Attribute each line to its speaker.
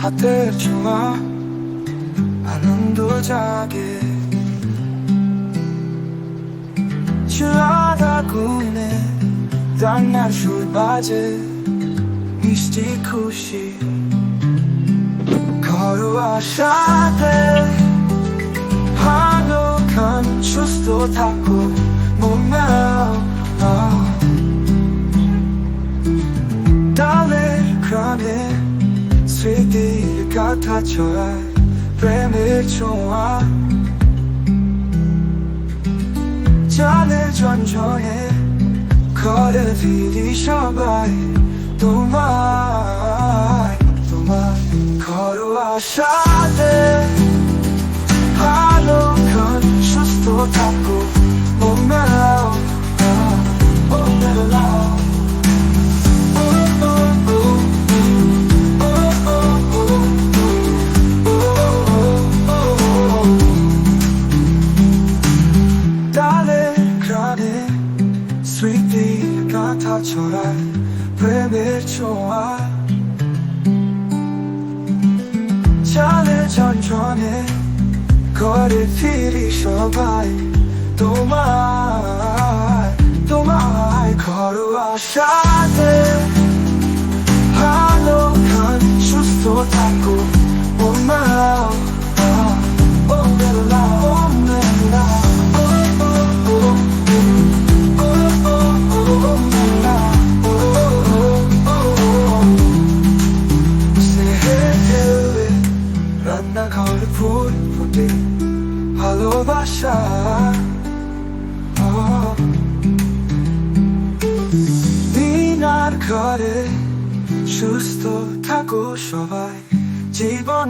Speaker 1: হাতের ছোঁয়া আনন্দ জাগে, চুলার আগুনে রান্নার সুর বাজে, মিষ্টি খুশি ঘরোয়া সাথে। ভালো খান, সুস্থ থাকো, মন মেলাও। ডালের গ্রামে স্মৃতির গাথা ছড়ায়, প্রেমের ছোঁয়া চালের ঝনঝনে ঘরে ফিরি সবাই। তোমার ঘরোয়া সাথে। ভালো খান, সুস্থ থাকো, মন মেলাও, মন মেলাও। ডালের গ্রামে স্মৃতির গাথা ছড়ায়, প্রেমের ছোঁয়া চালের ঝনঝনে ঘরে ফিরি সবাই। তোমার ঘরোয়া সাথে। ভালো খান, সুস্থ থাকো, মন মেলাও, মন মেলাও, মন মেলাও। রান্নাঘরে ফুল ফুটে ভালোবাসা। দিনার ঘরে সুস্থ থাকো সবাই, জীবন